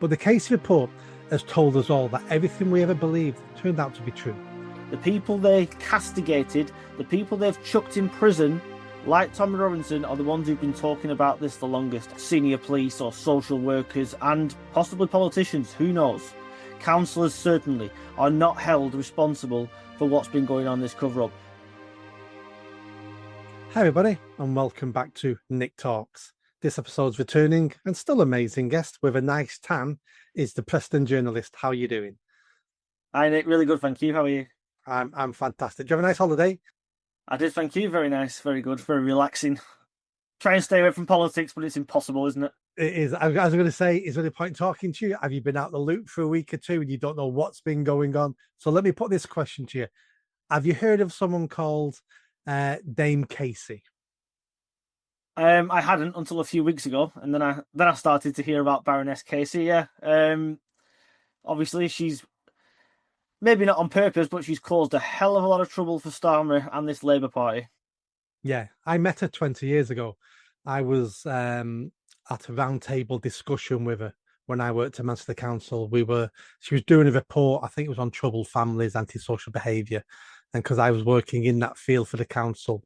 But the Casey report has told us all that everything we ever believed turned out to be true. The people they castigated, the people they've chucked in prison, like Tommy Robinson, are the ones who've been talking about this the longest. Senior police or social workers and possibly politicians, who knows? Councillors certainly are not held responsible for what's been going on in this cover-up. Hi everybody, and welcome back to Nick Talks. This episode's returning and still amazing guest with a nice tan is the Preston journalist. How are you doing? Hi Nick, really good, thank you. How are you? I'm fantastic. Did you have a nice holiday? I did, thank you. Very nice, very good, very relaxing. Try and stay away from politics, but it's impossible, isn't it? It is. I was going to say, is there any point talking to you? Have you been out the loop for a week or two and you don't know what's been going on? So let me put this question to you. Have you heard of someone called Dame Casey? I hadn't until a few weeks ago, and then I started to hear about Baroness Casey. Yeah, obviously she's maybe not on purpose, but she's caused a hell of a lot of trouble for Starmer and this Labour Party. Yeah, I met her 20 years ago. I was at a roundtable discussion with her when I worked at Manchester Council. She was doing a report, I think it was on troubled families, antisocial behaviour. And because I was working in that field for the council,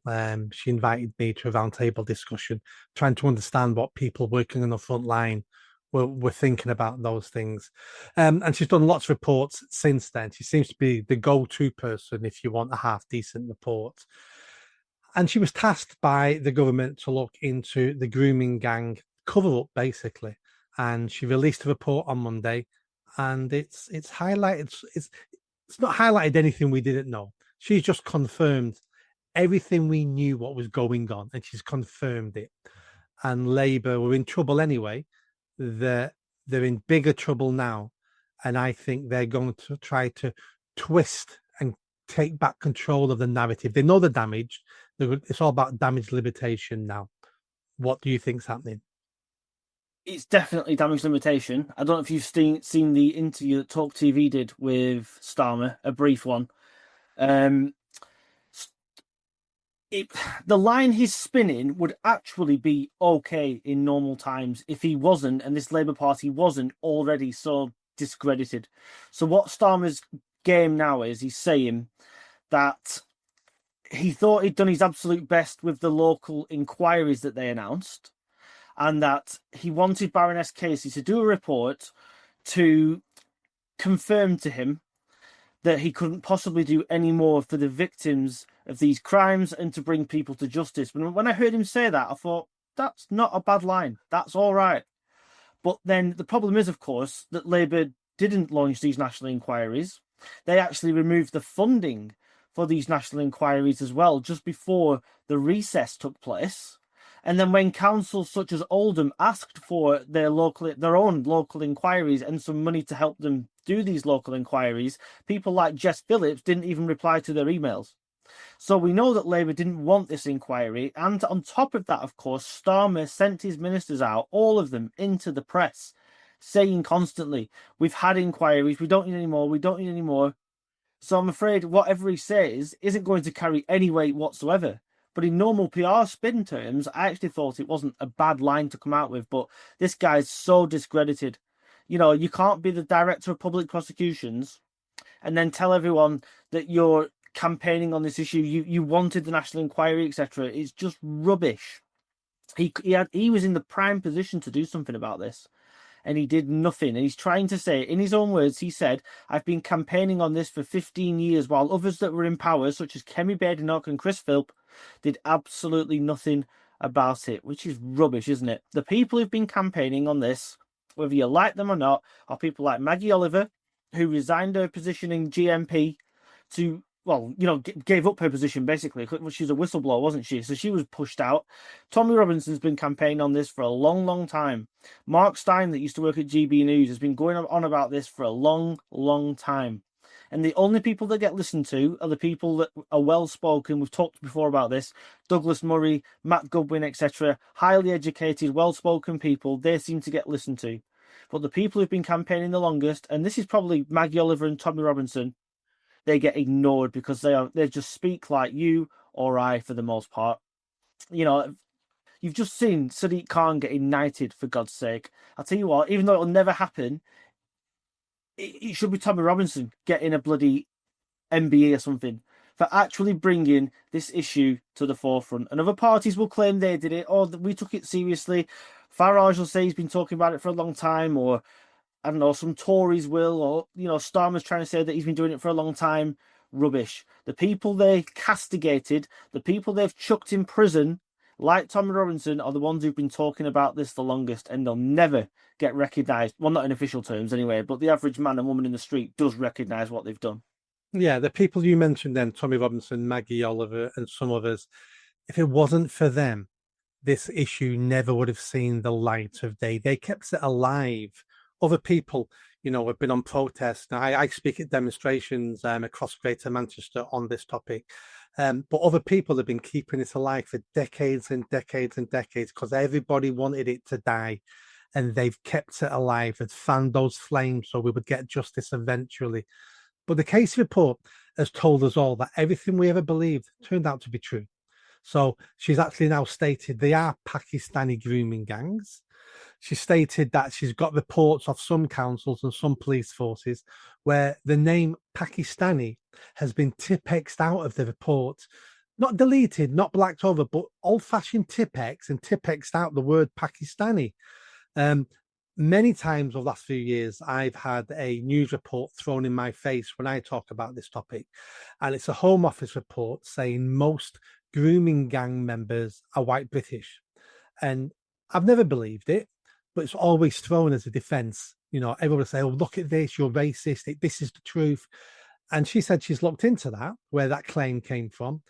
she invited me to a roundtable discussion, trying to understand what people working on the front line were thinking about those things. And she's done lots of reports since then. She seems to be the go-to person if you want a half-decent report. And she was tasked by the government to look into the grooming gang cover-up, basically. And she released a report on Monday, and it's highlighted. It's not highlighted anything we didn't know. She's just confirmed everything we knew what was going on, and she's confirmed it. And Labour were in trouble anyway. They're in bigger trouble now, and I think they're going to try to twist and take back control of the narrative. They know the damage. It's all about damage limitation now. What do you think's happening? It's definitely damage limitation. I don't know if you've seen the interview that Talk TV did with Starmer, a brief one. The line he's spinning would actually be okay in normal times if he wasn't, and this Labour Party wasn't already so discredited. So what Starmer's game now is, he's saying that he thought he'd done his absolute best with the local inquiries that they announced, and that he wanted Baroness Casey to do a report to confirm to him that he couldn't possibly do any more for the victims of these crimes and to bring people to justice. When I heard him say that, I thought, that's not a bad line. That's all right. But then the problem is, of course, that Labour didn't launch these national inquiries. They actually removed the funding for these national inquiries as well, just before the recess took place. And then when councils such as Oldham asked for their own local inquiries and some money to help them do these local inquiries, people like Jess Phillips didn't even reply to their emails. So we know that Labour didn't want this inquiry. And on top of that, of course, Starmer sent his ministers out, all of them, into the press, saying constantly, we've had inquiries, we don't need any more, we don't need any more. So I'm afraid whatever he says isn't going to carry any weight whatsoever. But in normal PR spin terms, I actually thought it wasn't a bad line to come out with. But this guy's so discredited. You know, you can't be the director of public prosecutions and then tell everyone that you're campaigning on this issue. You wanted the national inquiry, etc. It's just rubbish. He was in the prime position to do something about this, and he did nothing. And he's trying to say, in his own words, he said, I've been campaigning on this for 15 years, while others that were in power, such as Kemi Badenoch and Chris Philp, did absolutely nothing about it, which is rubbish, isn't it? The people who've been campaigning on this, whether you like them or not, are people like Maggie Oliver, who resigned her position in GMP to, well, you know, gave up her position, basically. She was a whistleblower, wasn't she? So she was pushed out. Tommy Robinson's been campaigning on this for a long, long time. Mark Stein, that used to work at GB News, has been going on about this for a long, long time. And the only people that get listened to are the people that are well-spoken. We've talked before about this. Douglas Murray, Matt Goodwin, etc. Highly educated, well-spoken people, they seem to get listened to. But the people who've been campaigning the longest, and this is probably Maggie Oliver and Tommy Robinson, they get ignored because they just speak like you or I for the most part. You know, You've just seen Sadiq Khan getting knighted, for God's sake. I'll tell you what, even though it'll never happen, it should be Tommy Robinson getting a bloody MBE or something for actually bringing this issue to the forefront. And other parties will claim they did it, or that we took it seriously. Farage will say he's been talking about it for a long time, or I don't know, some Tories will, or Starmer's trying to say that he's been doing it for a long time. Rubbish. The people they castigated, the people they've chucked in prison, like Tommy Robinson, are the ones who've been talking about this the longest, and they'll never get recognised. Well, not in official terms anyway, but the average man and woman in the street does recognise what they've done. Yeah, the people you mentioned then, Tommy Robinson, Maggie Oliver, and some others, if it wasn't for them, this issue never would have seen the light of day. They kept it alive. Other people, have been on protest. Now, I speak at demonstrations across Greater Manchester on this topic. But other people have been keeping it alive for decades and decades and decades because everybody wanted it to die. And they've kept it alive and fanned those flames so we would get justice eventually. But the case report has told us all that everything we ever believed turned out to be true. So she's actually now stated they are Pakistani grooming gangs. She stated that she's got reports of some councils and some police forces where the name Pakistani has been Tipexed out of the report. Not deleted, not blacked over, but old-fashioned Tipex and Tipexed out the word Pakistani. Many times over the last few years, I've had a news report thrown in my face when I talk about this topic. And it's a Home Office report saying most grooming gang members are white British. And I've never believed it, but it's always thrown as a defense. Everyone will say, oh, look at this, you're racist. This is the truth. And she said she's looked into that, where that claim came from.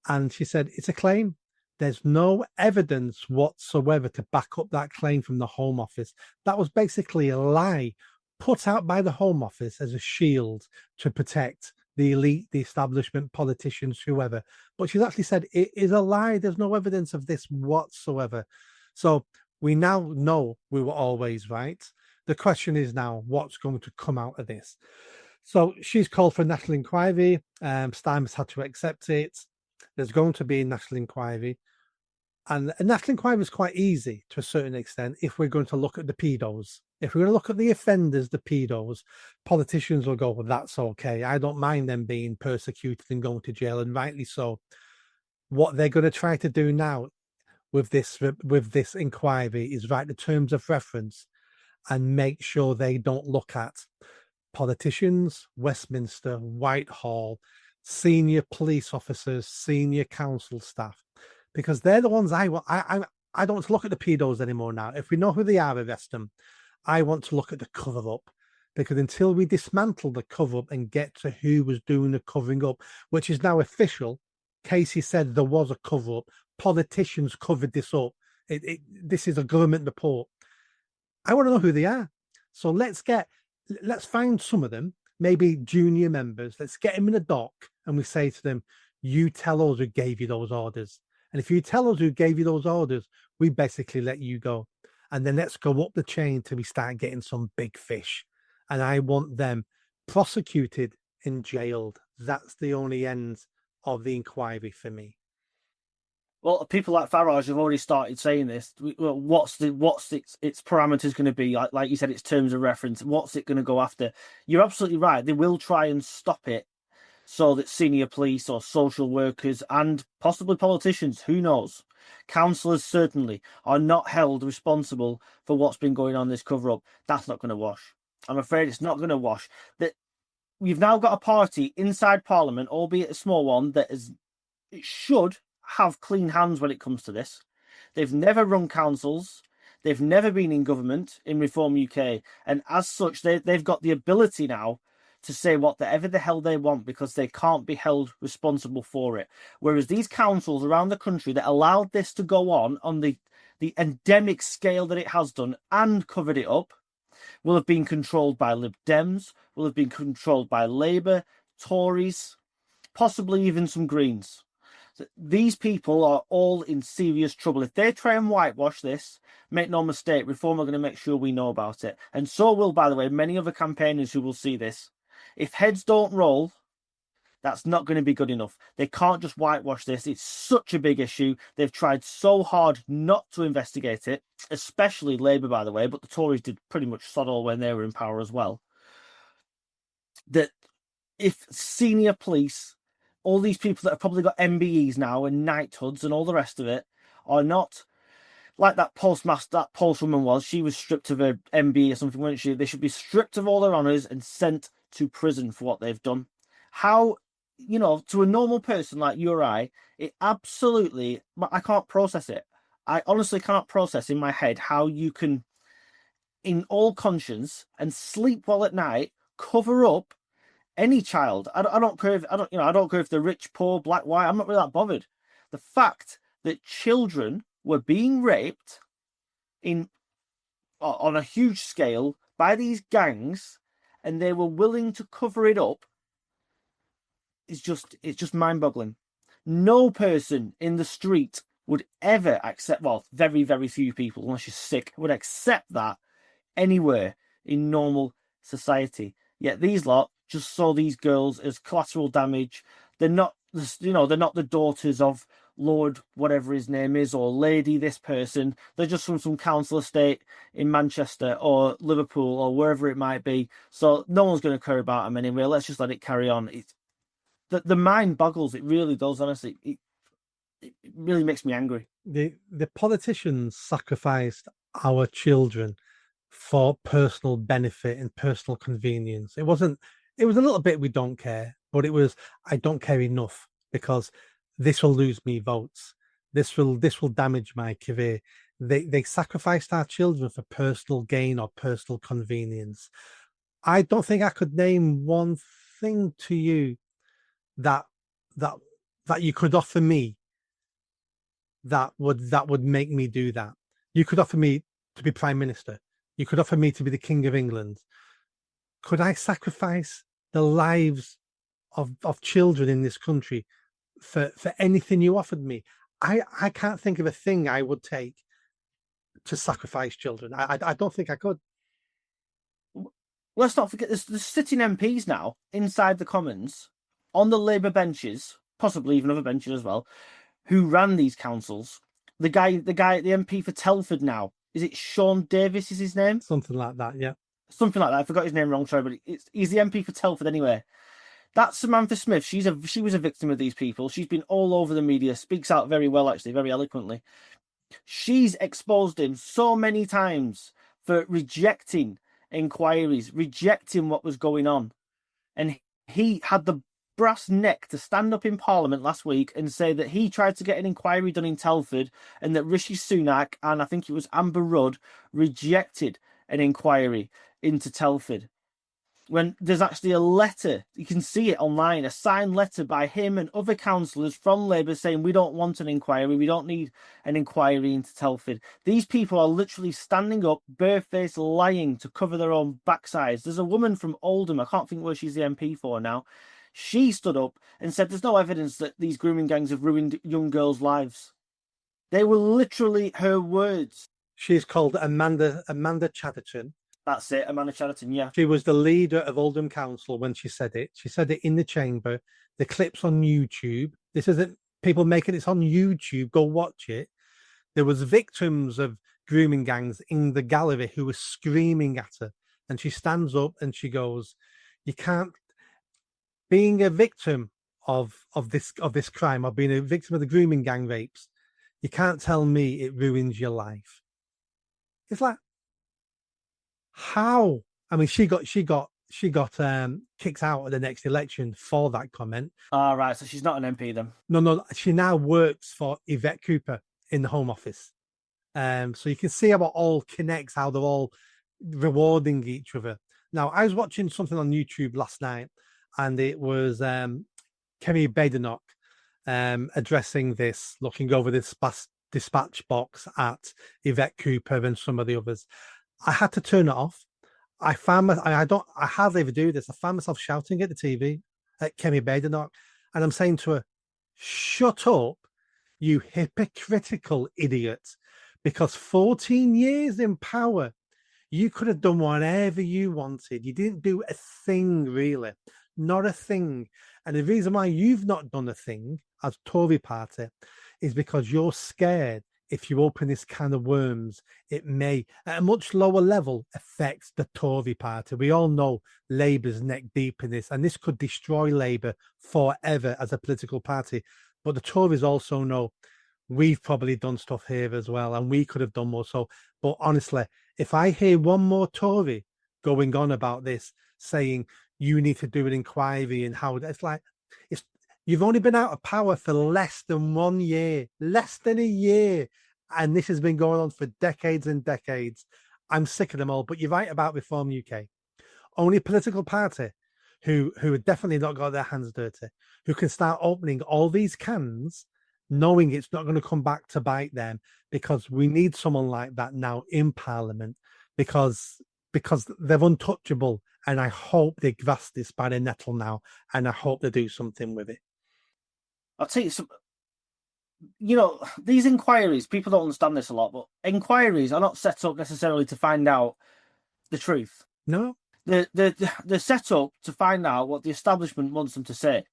And she said, it's a claim. There's no evidence whatsoever to back up that claim from the Home Office. That was basically a lie put out by the Home Office as a shield to protect the elite, the establishment, politicians, whoever. But she's actually said it is a lie. There's no evidence of this whatsoever. So we now know we were always right. The question is now what's going to come out of this. So she's called for a national inquiry. Steinmetz had to accept it. There's going to be a national inquiry. And a national inquiry is quite easy to a certain extent if we're going to look at the pedos. If we're going to look at the offenders, the pedos, politicians will go, well, that's okay. I don't mind them being persecuted and going to jail, and rightly so. What they're going to try to do now with this inquiry is write the terms of reference and make sure they don't look at politicians, Westminster, Whitehall, senior police officers, senior council staff, because they're the ones I want. I don't want to look at the pedos anymore now. If we know who they are, arrest them. I want to look at the cover up, because until we dismantle the cover up and get to who was doing the covering up, which is now official, Casey said there was a cover up. Politicians covered this up. This is a government report. I want to know who they are. So let's find some of them, maybe junior members. Let's get them in a dock and we say to them, you tell us who gave you those orders. And if you tell us who gave you those orders, we basically let you go. And then let's go up the chain till we start getting some big fish. And I want them prosecuted and jailed. That's the only end of the inquiry for me. Well, people like Farage have already started saying this. Well, what's its parameters going to be? Like you said, its terms of reference. What's it going to go after? You're absolutely right. They will try and stop it so that senior police or social workers and possibly politicians, who knows, councillors certainly, are not held responsible for what's been going on in this cover-up. That's not going to wash. I'm afraid it's not going to wash. That we've now got a party inside Parliament, albeit a small one, it should have clean hands when it comes to this. They've never run councils. They've never been in government in Reform UK. And as such, they've got the ability now to say whatever the hell they want because they can't be held responsible for it. Whereas these councils around the country that allowed this to go on the endemic scale that it has done and covered it up will have been controlled by Lib Dems, will have been controlled by Labour, Tories, possibly even some Greens. These people are all in serious trouble. If they try and whitewash this, make no mistake, Reform are going to make sure we know about it. And so will, by the way, many other campaigners who will see this. If heads don't roll, That's not going to be good enough. They can't just whitewash this. It's such a big issue. They've tried so hard not to investigate it, especially Labour, by the way, but the Tories did pretty much sod all when they were in power as well. That if senior police, all these people that have probably got MBEs now and knighthoods and all the rest of it, are not like that postmaster, that postwoman was. She was stripped of her MBE or something, wasn't she? They should be stripped of all their honours and sent to prison for what they've done. How, to a normal person like you or I, it absolutely, I can't process it. I honestly cannot process in my head how you can, in all conscience and sleep well at night, cover up any child. I don't care if I don't care if they're rich, poor, black, white. I'm not really that bothered. The fact that children were being raped on a huge scale by these gangs, and they were willing to cover it up, it's just mind-boggling. No person in the street would ever accept, well, very, very few people, unless you're sick, would accept that anywhere in normal society. Yet these lot just saw these girls as collateral damage. They're not, they're not the daughters of Lord whatever his name is, or Lady this person. They're just from some council estate in Manchester or Liverpool or wherever it might be. So no one's going to care about them anyway. Let's just let it carry on. The mind boggles. It really does, honestly. It really makes me angry. The politicians sacrificed our children for personal benefit and personal convenience. It was a little bit we don't care, but it was I don't care enough because this will lose me votes. This will damage my career. They sacrificed our children for personal gain or personal convenience. I don't think I could name one thing to you that you could offer me that would make me do that. You could offer me to be prime minister. You could offer me to be the king of England. Could I sacrifice the lives of children in this country for anything you offered me? I can't think of a thing I would take to sacrifice children. I don't think I could. Let's not forget there's sitting MPs now inside the Commons on the Labour benches, possibly even other benches as well, who ran these councils. The MP for Telford now, is it Sean Davis is his name? Something like that, yeah. Something like that. I forgot his name wrong, sorry, but he's the MP for Telford anyway. That's Samantha Smith. She was a victim of these people. She's been all over the media, speaks out very well, actually, very eloquently. She's exposed him so many times for rejecting inquiries, rejecting what was going on. And he had the brass neck to stand up in Parliament last week and say that he tried to get an inquiry done in Telford and that Rishi Sunak and I think it was Amber Rudd rejected an inquiry into Telford. When there's actually a letter, you can see it online, a signed letter by him and other councillors from Labour saying we don't want an inquiry, we don't need an inquiry into Telford. These people are literally standing up, barefaced lying to cover their own backsides. There's a woman from Oldham, I can't think where she's the MP for now. She stood up and said there's no evidence that these grooming gangs have ruined young girls' lives. They were literally her words. She's called Amanda Chatterton. That's it, Amanda Chatterton, yeah. She was the leader of Oldham Council when she said it. She said it in the chamber. The clip's on YouTube. This isn't people making it. It's on YouTube. Go watch it. There was victims of grooming gangs in the gallery who were screaming at her. And she stands up and she goes, you can't, being a victim of this crime or being a victim of the grooming gang rapes, you can't tell me it ruins your life. It's like, how? I mean, she got kicked out at the next election for that comment. Right, so she's not an MP then. No, she now works for Yvette Cooper in the Home Office. So you can see how it all connects, how they're all rewarding each other. Now, I was watching something on YouTube last night, and it was Kemi Badenoch addressing this, looking over this dispatch box at Yvette Cooper and some of the others. I had to turn it off. I hardly ever do this. I found myself shouting at the TV at Kemi Badenoch, and I'm saying to her, shut up, you hypocritical idiot. Because 14 years in power, you could have done whatever you wanted. You didn't do a thing, really. Not a thing. And the reason why you've not done a thing as Tory party is because you're scared if you open this can of worms, it may, at a much lower level, affect the Tory party. We all know Labour's neck deep in this, and this could destroy Labour forever as a political party. But the Tories also know we've probably done stuff here as well, and we could have done more. So, but honestly, if I hear one more Tory going on about this, saying you need to do an inquiry and how it's like, it's you've only been out of power for less than 1 year, less than a year, and this has been going on for decades and decades. I'm sick of them all. But you're right about Reform UK. Only political party who have definitely not got their hands dirty, who can start opening all these cans, knowing it's not going to come back to bite them, because we need someone like that now in Parliament, because they're untouchable. And I hope they grasp this by the nettle now, and I hope they do something with it. I'll tell you some. These inquiries, people don't understand this a lot, but inquiries are not set up necessarily to find out the truth. No, they're set up to find out what the establishment wants them to say.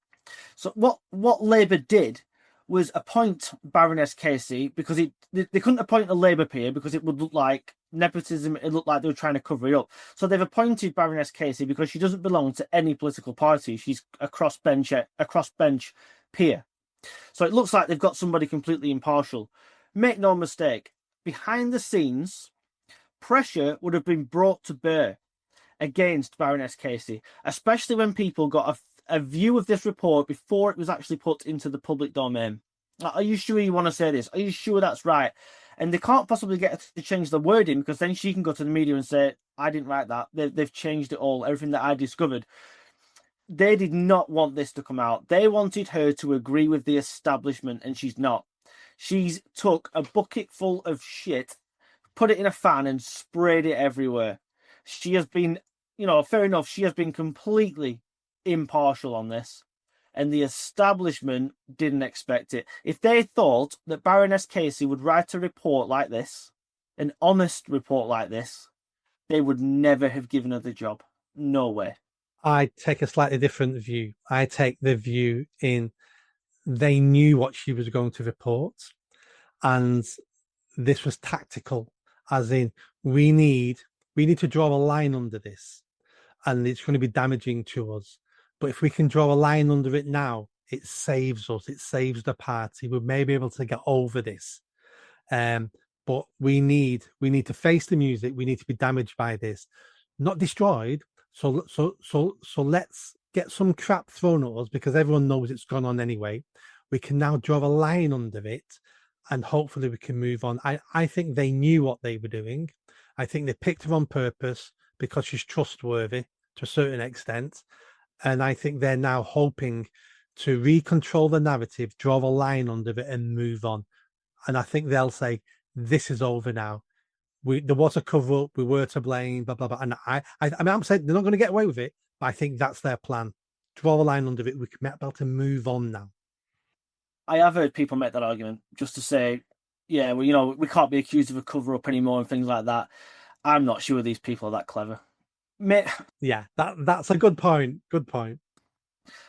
So what Labour did was appoint Baroness Casey, because they couldn't appoint a Labour peer because it would look like nepotism. It looked like they were trying to cover it up. So they've appointed Baroness Casey because she doesn't belong to any political party. She's a crossbench peer. So it looks like they've got somebody completely impartial. Make no mistake, behind the scenes, pressure would have been brought to bear against Baroness Casey, especially when people got a view of this report before it was actually put into the public domain. Are you sure you want to say this? Are you sure that's right? And they can't possibly get her to change the wording, because then she can go to the media and say, I didn't write that. They've changed it all, everything that I discovered. They did not want this to come out. They wanted her to agree with the establishment, and she's not. She's took a bucket full of shit, put it in a fan, and sprayed it everywhere. She has been, fair enough, she has been completely impartial on this, and the establishment didn't expect it. If they thought that Baroness Casey would write a report like this, an honest report like this, they would never have given her the job. No way. I take a slightly different view. I take the view in they knew what she was going to report, and this was tactical, as in we need to draw a line under this, and it's going to be damaging to us. But if we can draw a line under it now, it saves us. It saves the party. We may be able to get over this. But we need to face the music. We need to be damaged by this, not destroyed. So let's get some crap thrown at us, because everyone knows it's gone on anyway. We can now draw a line under it, and hopefully we can move on. I think they knew what they were doing. I think they picked her on purpose because she's trustworthy to a certain extent. And I think they're now hoping to recontrol the narrative, draw a line under it, and move on. And I think they'll say, this is over now. There was a cover up, we were to blame, blah, blah, blah. And I mean, I'm saying they're not going to get away with it, but I think that's their plan. Draw a line under it. We can be able to move on now. I have heard people make that argument just to say, yeah, well, we can't be accused of a cover up anymore and things like that. I'm not sure these people are that clever. Yeah, that's a good point. Good point.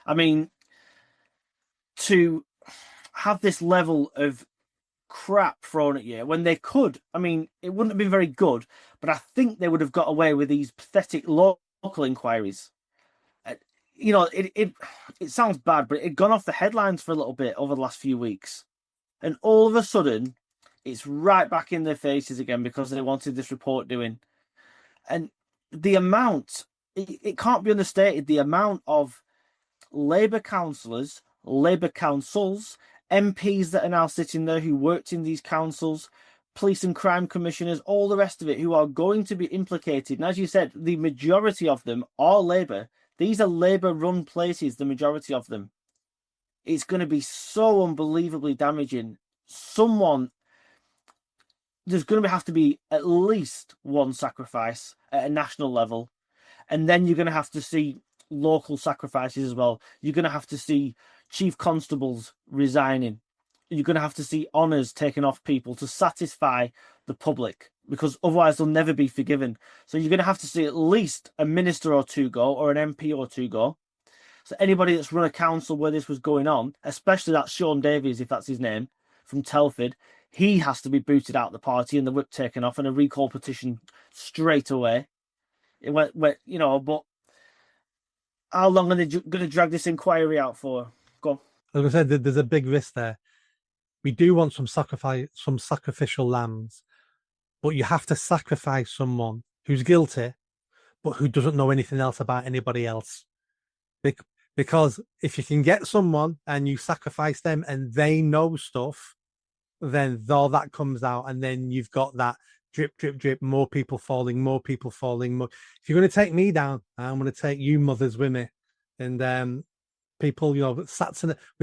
I mean, to have this level of crap thrown at you when they could, I mean, it wouldn't have been very good, but I think they would have got away with these pathetic local inquiries. It sounds bad, but it had gone off the headlines for a little bit over the last few weeks. And all of a sudden, it's right back in their faces again because they wanted this report doing. And the amount, it can't be understated, the amount of Labour councillors, Labour councils, MPs that are now sitting there who worked in these councils, police and crime commissioners, all the rest of it, who are going to be implicated. And as you said, the majority of them are Labour. These are Labour-run places, the majority of them. It's going to be so unbelievably damaging. There's going to have to be at least one sacrifice at a national level. And then you're going to have to see local sacrifices as well. You're going to have to see chief constables resigning. You're going to have to see honours taken off people to satisfy the public, because otherwise they'll never be forgiven. So you're going to have to see at least a minister or two go, or an MP or two go. So anybody that's run a council where this was going on, especially that Sean Davies, if that's his name, from Telford, he has to be booted out of the party and the whip taken off and a recall petition straight away. But how long are they going to drag this inquiry out for? Go on. Like I said, there's a big risk there. We do want some sacrificial lambs, but you have to sacrifice someone who's guilty, but who doesn't know anything else about anybody else. Because if you can get someone and you sacrifice them and they know stuff, then all that comes out, and then you've got that drip, drip, drip, more people falling, more people falling. More. If you're going to take me down, I'm going to take you mothers with me. And people, we're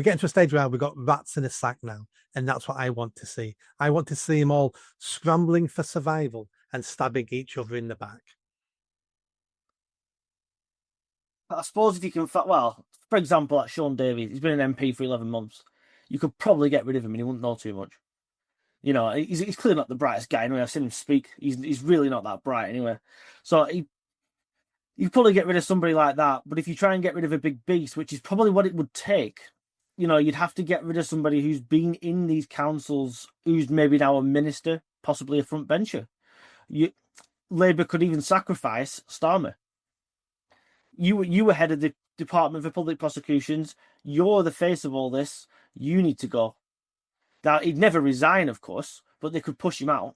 getting to a stage where we've got rats in a sack now, and that's what I want to see. I want to see them all scrambling for survival and stabbing each other in the back. I suppose if you can, well, for example, like Sean Davies, he's been an MP for 11 months. You could probably get rid of him and he wouldn't know too much. He's clearly not the brightest guy. Anyway, I've seen him speak. He's really not that bright anyway. So you probably get rid of somebody like that. But if you try and get rid of a big beast, which is probably what it would take, you'd have to get rid of somebody who's been in these councils, who's maybe now a minister, possibly a front bencher. Labour could even sacrifice Starmer. You were head of the Department for Public Prosecutions. You're the face of all this. You need to go. Now, he'd never resign, of course, but they could push him out.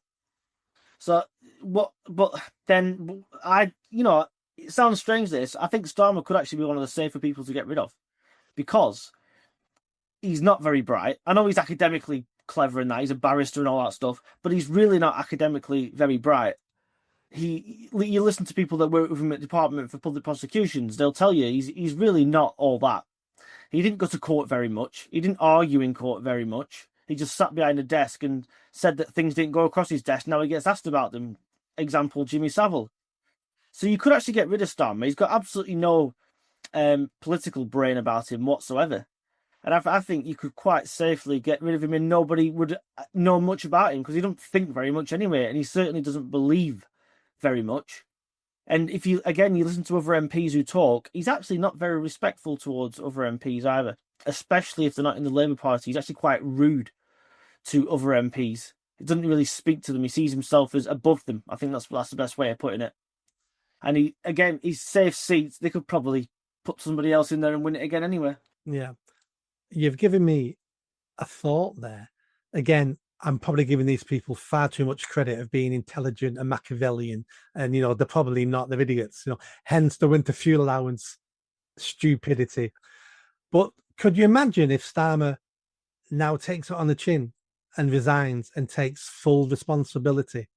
So, what? But then, it sounds strange, this. I think Starmer could actually be one of the safer people to get rid of because he's not very bright. I know he's academically clever and that. He's a barrister and all that stuff, but he's really not academically very bright. You listen to people that work with him at the Department for Public Prosecutions, they'll tell you he's really not all that. He didn't go to court very much. He didn't argue in court very much. He just sat behind a desk and said that things didn't go across his desk. Now he gets asked about them. Example, Jimmy Savile. So you could actually get rid of Starmer. He's got absolutely no political brain about him whatsoever. And I think you could quite safely get rid of him and nobody would know much about him because he don't think very much anyway. And he certainly doesn't believe very much. And if you listen to other MPs who talk, he's actually not very respectful towards other MPs either, especially if they're not in the Labour Party. He's actually quite rude to other MPs. He doesn't really speak to them. He sees himself as above them. I think that's the best way of putting it. And he's safe seats. They could probably put somebody else in there and win it again anyway. Yeah. You've given me a thought there. Again, I'm probably giving these people far too much credit of being intelligent and Machiavellian, and they're probably not. They're idiots. Hence the winter fuel allowance stupidity. But could you imagine if Starmer now takes it on the chin and resigns and takes full responsibility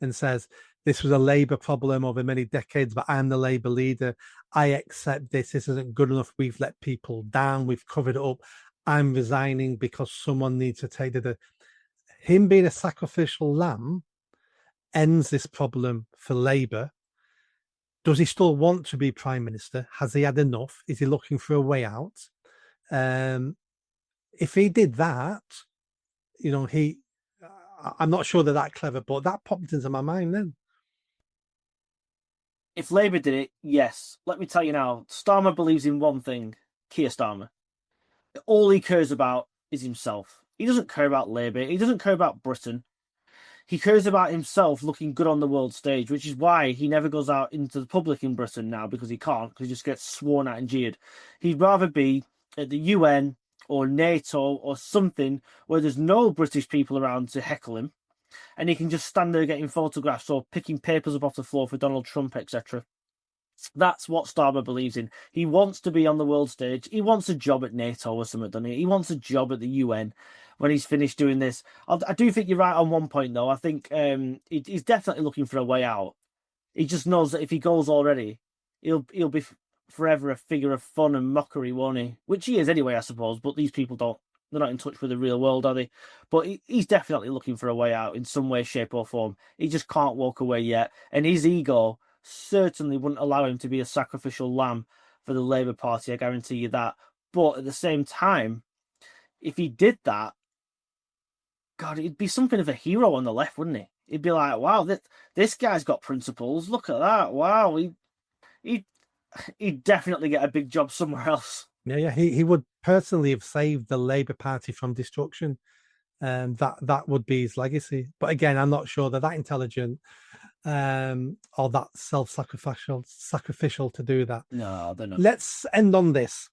and says, this was a Labour problem over many decades, but I'm the Labour leader. I accept this. This isn't good enough. We've let people down. We've covered it up. I'm resigning because someone needs to take the... Him being a sacrificial lamb ends this problem for Labour. Does he still want to be Prime Minister? Has he had enough? Is he looking for a way out? If he did that, I'm not sure they're that clever, but that popped into my mind then. If Labour did it, yes. Let me tell you now, Starmer believes in one thing, Keir Starmer. All he cares about is himself. He doesn't care about Labour. He doesn't care about Britain. He cares about himself looking good on the world stage, which is why he never goes out into the public in Britain now, because he can't, because he just gets sworn at and jeered. He'd rather be at the UN or NATO or something where there's no British people around to heckle him, and he can just stand there getting photographs or picking papers up off the floor for Donald Trump, etc. That's what Starmer believes in. He wants to be on the world stage. He wants a job at NATO or something, doesn't he? He wants a job at the UN when he's finished doing this. I do think you're right on one point, though. I think he's definitely looking for a way out. He just knows that if he goes already, he'll be forever a figure of fun and mockery, won't he? Which he is anyway, I suppose. But these people don't. They're not in touch with the real world, are they? But he's definitely looking for a way out in some way, shape, or form. He just can't walk away yet. And his ego certainly wouldn't allow him to be a sacrificial lamb for the Labour Party, I guarantee you that. But at the same time, if he did that, God, he'd be something of a hero on the left, wouldn't he? He'd be like, wow, this guy's got principles. Look at that. Wow. he'd definitely get a big job somewhere else. Yeah. He would personally have saved the Labour Party from destruction. That would be his legacy. But again, I'm not sure they're that intelligent or that sacrificial to do that. No, they're not. Let's end on this.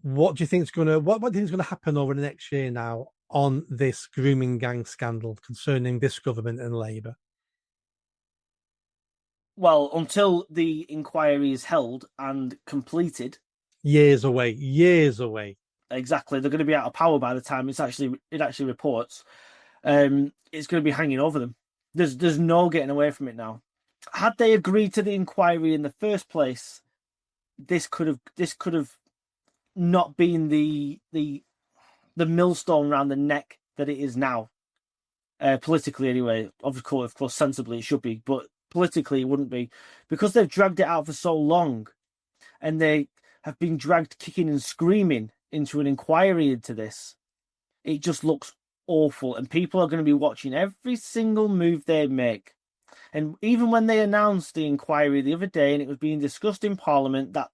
What do you think is going to what do you think is going to happen over the next year now on this grooming gang scandal concerning this government and Labour? Well, until the inquiry is held and completed, Years away, years away. exactly, they're going to be out of power by the time it actually reports. It's going to be hanging over them. There's no getting away from it now. Had they agreed to the inquiry in the first place, this could have not been the millstone around the neck that it is now. Politically, anyway, of course, sensibly it should be, but politically it wouldn't be, because they've dragged it out for so long, and they have been dragged kicking and screaming into an inquiry into this. It just looks awful, and people are going to be watching every single move they make. And even when they announced the inquiry the other day and it was being discussed in Parliament, that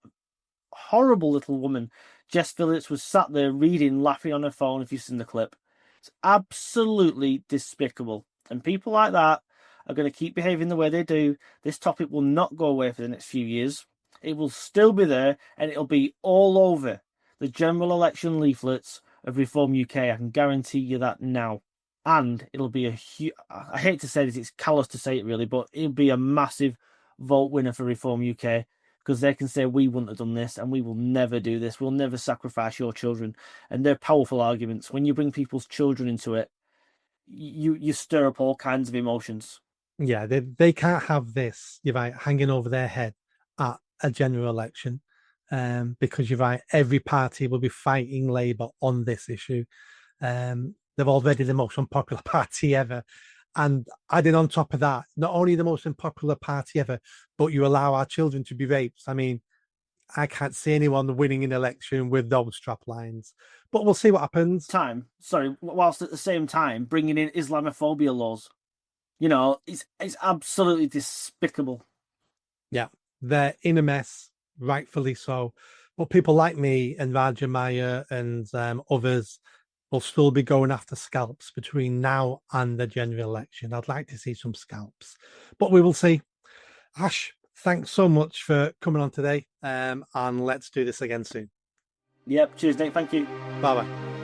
horrible little woman, Jess Phillips, was sat there reading, laughing on her phone, if you've seen the clip. It's absolutely despicable. And people like that are going to keep behaving the way they do. This topic will not go away for the next few years. It will still be there, and it'll be all over the general election leaflets of Reform UK. I can guarantee you that now. And it'll be a huge, I hate to say this, it's callous to say it really, but it'll be a massive vote winner for Reform UK, because they can say we wouldn't have done this and we will never do this. We'll never sacrifice your children. And they're powerful arguments. When you bring people's children into it, you stir up all kinds of emotions. Yeah, they can't have this, you're right, hanging over their head at a general election. Because you're right, every party will be fighting Labour on this issue. They're already the most unpopular party ever. And adding on top of that, not only the most unpopular party ever, but you allow our children to be raped. I mean, I can't see anyone winning an election with those strap lines. But we'll see what happens. Whilst at the same time bringing in Islamophobia laws. You know, it's absolutely despicable. Yeah, they're in a mess, rightfully so. But people like me and Raja Maya and others will still be going after scalps between now and the general election. I'd like to see some scalps, but we will see. Ash, thanks so much for coming on today, and let's do this again soon. Yep. Cheers, Nate. Thank you. Bye bye.